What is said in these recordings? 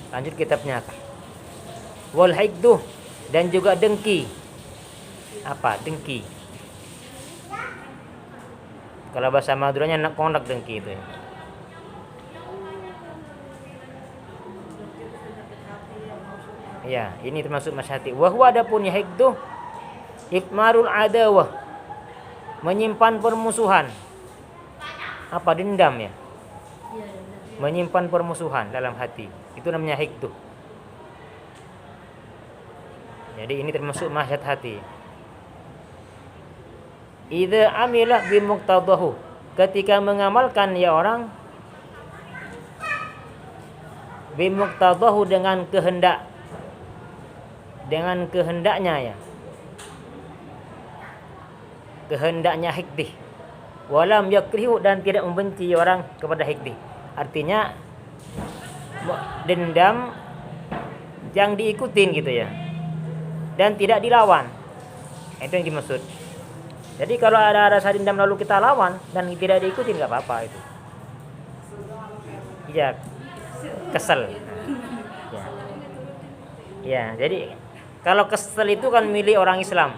Lanjut kitabnya. Wal hikdu, dan juga dengki. Apa? Dengki. Kalau bahasa Maduranya nak kondak dengki itu. Ya, ini termasuk masyhati. Wa huwa adapun hikdu ikmarul adawah, menyimpan permusuhan. Apa? Dendam ya? Menyimpan permusuhan dalam hati. Itu namanya hikdu. Jadi ini termasuk masyad hati. Idza amila bimuqtadahu, ketika mengamalkan ya orang bimuqtadahu dengan kehendaknya ya. Kehendaknya hikdih. Walam yakrihu, dan tidak membenci orang kepada hikdih. Artinya dendam yang diikutin gitu ya. Dan tidak dilawan. Itu yang dimaksud. Jadi kalau ada rasa dendam lalu kita lawan dan tidak diikuti nggak apa-apa itu. Iya, kesel. Ya, jadi kalau kesel itu kan milik orang Islam.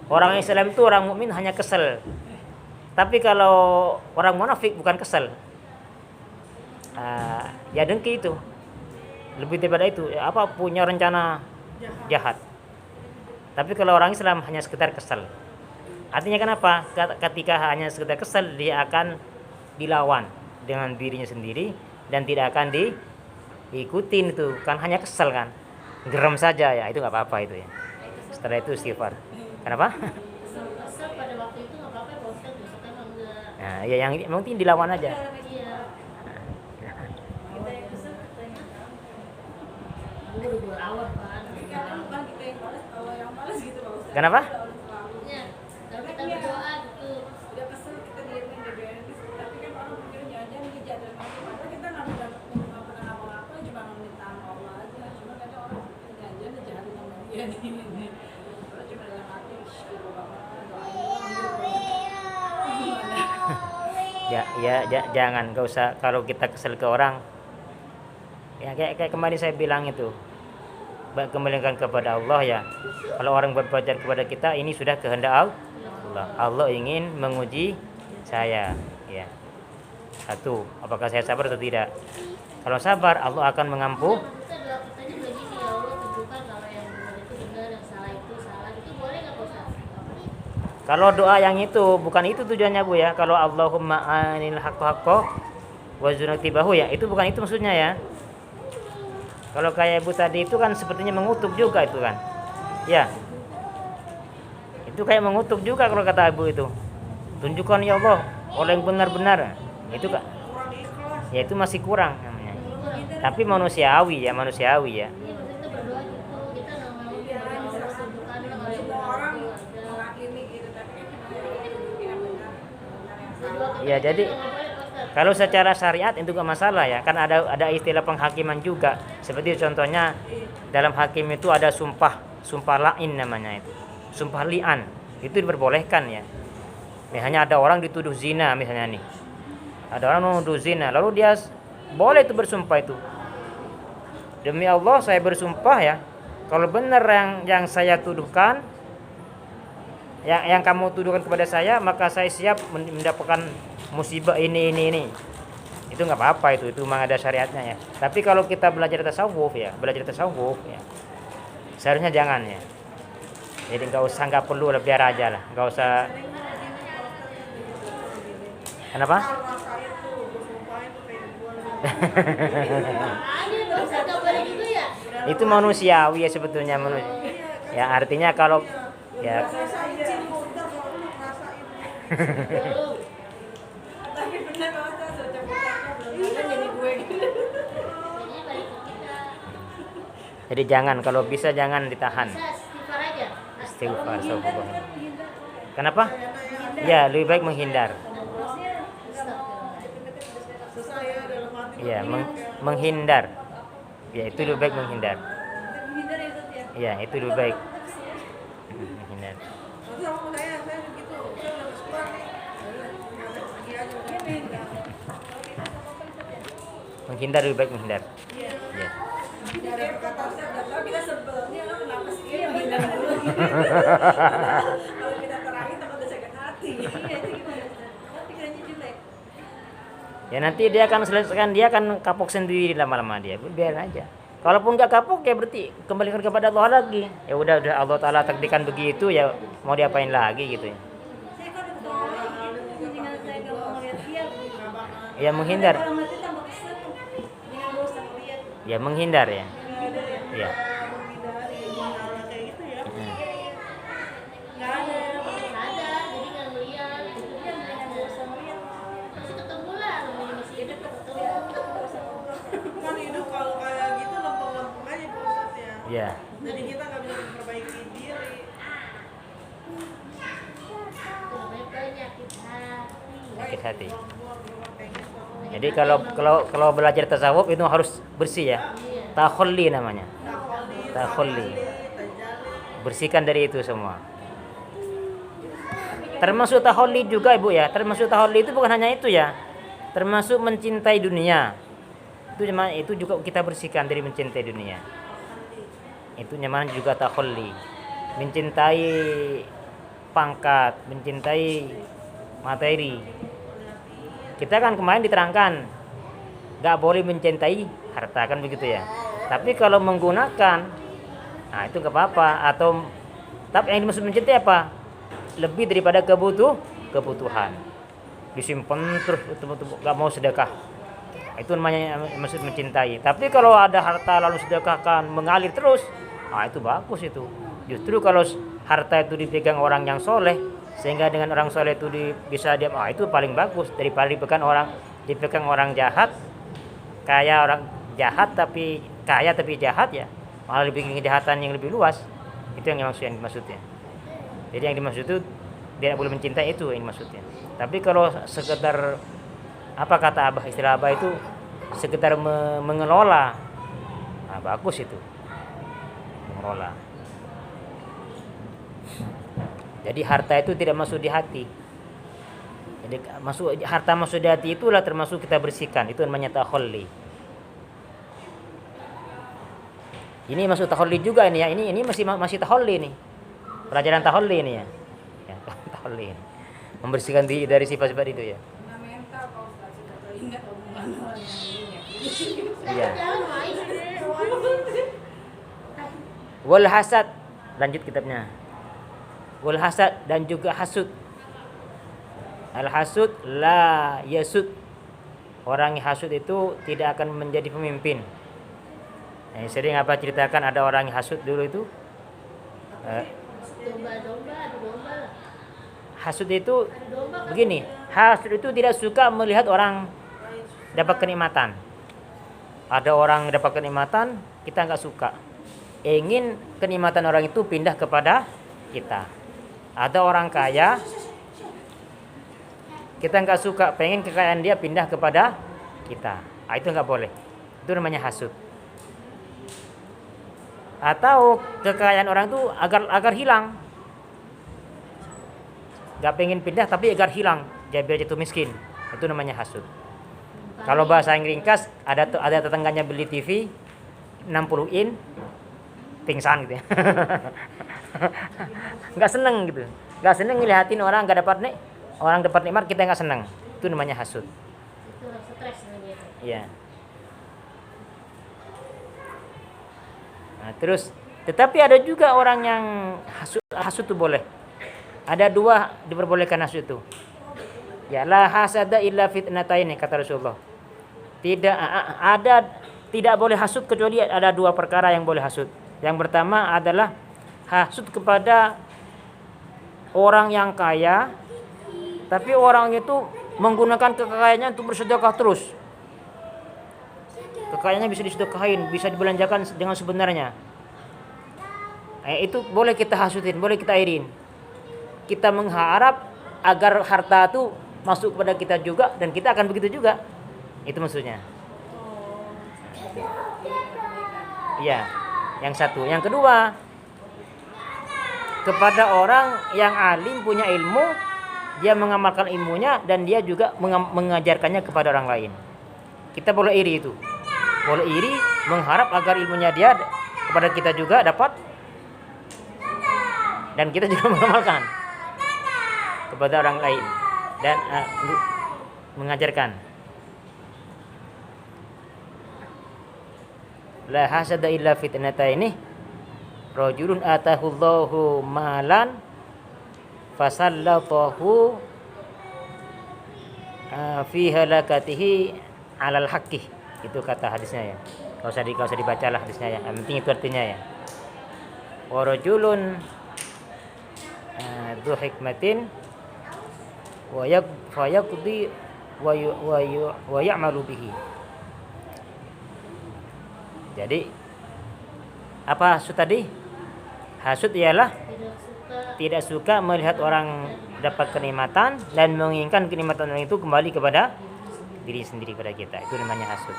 Orang Islam itu orang mukmin hanya kesel. Tapi kalau orang munafik bukan kesel. Ya dengki itu. Lebih daripada itu, apa punya rencana jahat. Tapi kalau orang Islam hanya sekedar kesel. Artinya kenapa? Ketika hanya sekedar kesel, dia akan dilawan dengan dirinya sendiri dan tidak akan diikutin itu. Kan hanya kesel kan. Geram saja ya, itu nggak apa-apa itu ya. Setelah itu istighfar. Kenapa? Kesel pada waktu itu nggak apa-apa, Pak Ustaz. Besoknya emang enggak. Nah, ya yang penting dilawan aja. Iya. Kita yang kesel katanya. Udah berawal kan. Sekarang bukan kita yang balas, kalau yang balas gitu Pak Ustaz. Kenapa? Iya. Kalau kita berdoa gitu. Udah kesel kita diamin DBN, tapi kan orang pikirnya aja ngejat dan padahal kita nggak pernah apa-apa, cuma minta Allah aja. Cuma kadang orang pikirnya aja ngejahatin sama dia nih. Kalau cuma dalam hati, syukur banget, Ya, jangan, gak usah. Kalau kita kesel ke orang, ya kayak kemarin saya bilang itu, kembalikan kepada Allah ya. Kalau orang berbuat jahat kepada kita, ini sudah kehendak Allah. Allah ingin menguji saya, ya. Satu, apakah saya sabar atau tidak? Kalau sabar, Allah akan mengampuh. Kita doa katanya begini, ya Allah tunjukkan kalau yang benar itu benar, yang salah itu salah. Itu boleh nggak Pak Ustaz? Kalau doa yang itu, bukan itu tujuannya Bu ya. Kalau Allahumma anil haqqo wa zunatibahu ya, itu bukan itu maksudnya ya. Kalau kayak Ibu tadi itu kan sepertinya mengutuk juga itu kan. Ya. Itu kayak mengutuk juga kalau kata Ibu itu. Tunjukkan ya Allah orang yang benar-benar. Itu kan. Ya itu masih kurang namanya. Tapi manusiawi ya. Iya, maksudnya kita berdoa gitu. Kita nggak mau ya Allah tunjukkan kalau yang semua benar orang itu ada. menghakimi gitu, tapi kan tidak benar. Ya jadi kalau secara syariat itu gak masalah ya, kan ada istilah penghakiman juga. Seperti contohnya dalam hakim itu ada sumpah lain namanya itu. Sumpah li'an. Itu diperbolehkan ya. Misalnya ada orang dituduh zina misalnya nih. Ada orang menuduh zina, lalu dia boleh itu bersumpah itu. Demi Allah saya bersumpah ya, kalau benar yang saya tuduhkan, yang kamu tuduhkan kepada saya, maka saya siap mendapatkan musibah ini. Itu nggak apa-apa itu memang ada syariatnya ya. Tapi kalau kita belajar tasawuf ya, seharusnya jangan ya. Jadi nggak perlu, biar aja lah, nggak usah. Kenapa? Itu manusiawi ya sebetulnya manusia. Ya artinya kalau ya. Tapi benar Pak Ustaz, belum jadi gue gitu. Jadi jangan, kalau bisa jangan ditahan. Istighfar aja. Istighfar. Kenapa? Ya lebih baik menghindar. Ya menghindar. Ya itu lebih baik menghindar. Ya itu lebih baik. Menghindar. Menghindar lebih baik menghindar. Ya. Ini kayak kata Ustaz, nggak tahu kita sebelnya lo kenapa sih dia menghindar dulu. Kalau kita terangin takut udah sakit hati. Iya, itu gimana Ustaz? Oh, pikirannya jelek. Ya nanti dia akan selesaikan, dia akan kapok sendiri lama-lama dia. Biarin aja. Kalaupun nggak kapok ya berarti kembalikan kepada Allah lagi. Ya udah Allah Taala takdirkan begitu ya, mau diapain lagi gitu ya. Saya kan udah tahu, mendingan saya nggak mau ngeliat dia begitu. Ya menghindar. Kalau mati tambah kesel, mendingan gak usah ngeliat. Ya menghindar ya. Ya. Menghindari hal kayak gitu ya. Nggak ada. Ada, jadi nggak ngeliat. Itu dia mendingan gak usah ngeliat. Masih ketemu lah, namanya masih hidup ketemu. Nggak usah ngobrol. Kan hidup kalau kayak gitu lempeng-lempeng aja Pak Ustadz ya. Ya. Jadi kita nggak bisa memperbaiki diri. Itu namanya penyakit hati. Sakit hati. Buang-buang pengen kok. Jadi kalau belajar tasawuf itu harus bersih ya. Takhalli namanya. Takhalli. Bersihkan dari itu semua. Termasuk takhalli juga Ibu ya. Termasuk takhalli itu bukan hanya itu ya. Termasuk mencintai dunia. Itu juga kita bersihkan dari mencintai dunia. Itu namanya juga takhalli. Mencintai pangkat, mencintai materi. Kita kan kemarin diterangkan nggak boleh mencintai harta kan begitu ya. Tapi kalau menggunakan, nah itu nggak apa-apa. Atau tapi yang dimaksud mencintai apa? Lebih daripada kebutuhan. Disimpan terus betul-betul nggak mau sedekah. Itu namanya maksud mencintai. Tapi kalau ada harta lalu sedekahkan mengalir terus, nah itu bagus itu. Justru kalau harta itu dipegang orang yang soleh, sehingga dengan orang soleh itu bisa dia, itu paling bagus daripada dipegang orang jahat, kaya orang jahat tapi kaya tapi jahat ya, malah dibikin kejahatan yang lebih luas. Itu yang dimaksudnya. Jadi yang dimaksud itu tidak boleh mencintai, itu yang dimaksudnya. Tapi kalau sekedar apa kata Abah, istilah Abah itu sekedar mengelola, nah bagus itu, mengelola. Jadi harta itu tidak masuk di hati. Jadi harta masuk di hati itulah termasuk kita bersihkan. Itu namanya takhalli. Ini masuk takhalli juga ini ya. Ini masih takhalli nih. Pelajaran takhalli ini ya. Ya, takhalli. Membersihkan diri dari sifat-sifat itu ya. Nah mental Pak Ustadz, kita teringat omongan orang yang ini. Iya. Jangan main. Wal hasad, lanjut kitabnya. Wal hasad dan juga hasud. Al hasud la yasud. Orang yang hasud itu tidak akan menjadi pemimpin. Yang sering apa ceritakan ada orang yang hasud dulu itu. Domba-domba, ada domba lah. Hasud itu Ada domba kan? begini. Hasud itu tidak suka melihat orang dapat kenikmatan. Ada orang dapat kenikmatan, kita nggak suka. Ingin kenikmatan orang itu pindah kepada kita. Ada orang kaya, kita nggak suka, pengen kekayaan dia pindah kepada kita. Nah, itu nggak boleh. Itu namanya hasud. Atau kekayaan orang itu agar hilang. Nggak pengen pindah tapi agar hilang, biar jatuh miskin. Itu namanya hasud. Kalau bahasa yang ringkas, ada tetangganya beli TV 60 in, pingsan gitu ya. Nggak seneng gitu, nggak seneng ngeliatin orang dapat nikmat, kita nggak seneng. Itu namanya hasud. Itu stres namanya. Iya. Nah, terus tetapi ada juga orang yang hasud itu boleh. Ada dua diperbolehkan hasud itu. Ya la hasada illa fitnatain, kata Rasulullah. Tidak boleh hasud kecuali ada dua perkara yang boleh hasud. Yang pertama adalah hasud kepada orang yang kaya, tapi orang itu menggunakan kekayaannya untuk bersedekah terus. Kekayaannya bisa disedekahin, bisa dibelanjakan dengan sebenarnya. Itu boleh kita hasudin, boleh kita irin. Kita mengharap agar harta itu masuk kepada kita juga, dan kita akan begitu juga. Itu maksudnya. Iya, yang satu. Yang kedua, kepada orang yang alim, punya ilmu, dia mengamalkan ilmunya dan dia juga mengajarkannya kepada orang lain. Kita boleh iri itu. boleh iri, mengharap agar ilmunya dia kepada kita juga dapat, dan kita juga mengamalkan kepada orang lain dan mengajarkan. La hasada illa fitnata ini rajulun atahullahu malan fasallatahu fi halakatihi alal haqqi. Itu kata hadisnya ya. Kalau usah dibacalah hadisnya ya. Yang penting itu artinya ya. Wa rajulun dzu hikmatin wa yaqdi wa ya'malu bihi. Jadi apa hasud tadi? Hasud ialah tidak suka melihat orang dapat kenikmatan dan menginginkan kenikmatan itu kembali kepada diri sendiri, pada kita. Itu namanya hasud.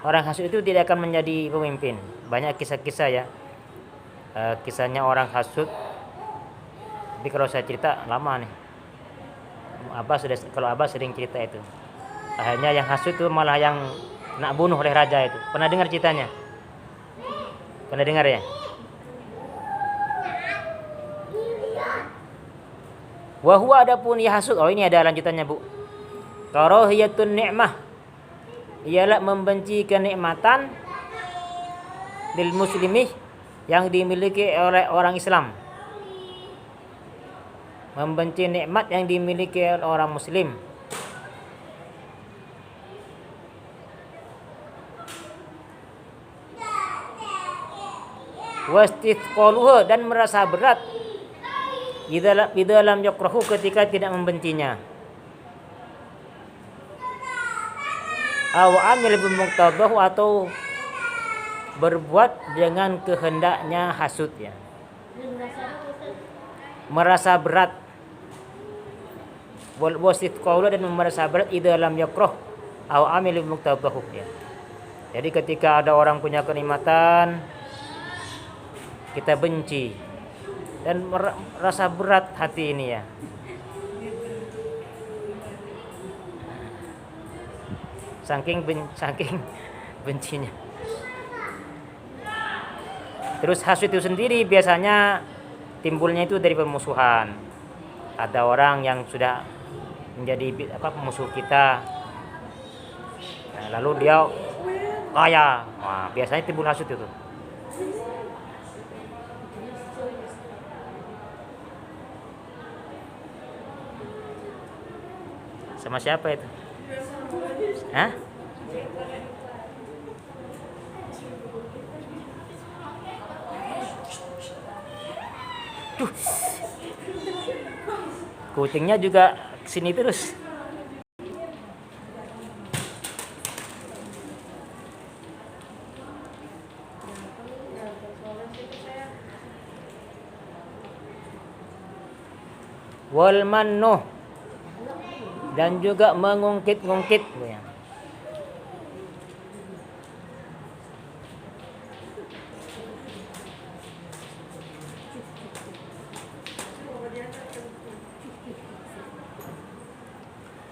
Orang hasud itu tidak akan menjadi pemimpin. Banyak kisah-kisah ya. Kisahnya orang hasud. Tapi kalau saya cerita lama nih. Kalau Abah sering cerita itu. Akhirnya yang hasud itu malah yang nak bunuh oleh raja itu. Pernah dengar ceritanya? Pernah dengar ya? Wa huwa adapun ya hasud. Oh, ini ada lanjutannya, Bu. Karahiyatun ni'mah. Ialah membenci kenikmatan lil muslimi yang dimiliki oleh orang Islam. Membenci nikmat yang dimiliki oleh orang muslim. Wastithqaluha, dan merasa berat di dalam yakrahu, ketika tidak membencinya. Aw amil bimuqtadahu, atau berbuat dengan kehendaknya hasud ya. Merasa berat. Wastithqaluha, dan merasa berat di dalam yakrah aw amil bimuqtadahu ya. Jadi ketika ada orang punya kenikmatan, kita benci dan merasa berat hati ini ya. Saking bencinya. Terus hasud itu sendiri biasanya timbulnya itu dari permusuhan. Ada orang yang sudah menjadi musuh kita. Nah, lalu dia kaya. Wah, biasanya timbul hasud itu. Sama siapa itu? Hah? Duh. Kucingnya juga sini terus. Wal mannu, dan juga mengungkit-ungkit ya.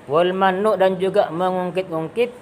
Wal mannu, dan juga mengungkit-ungkit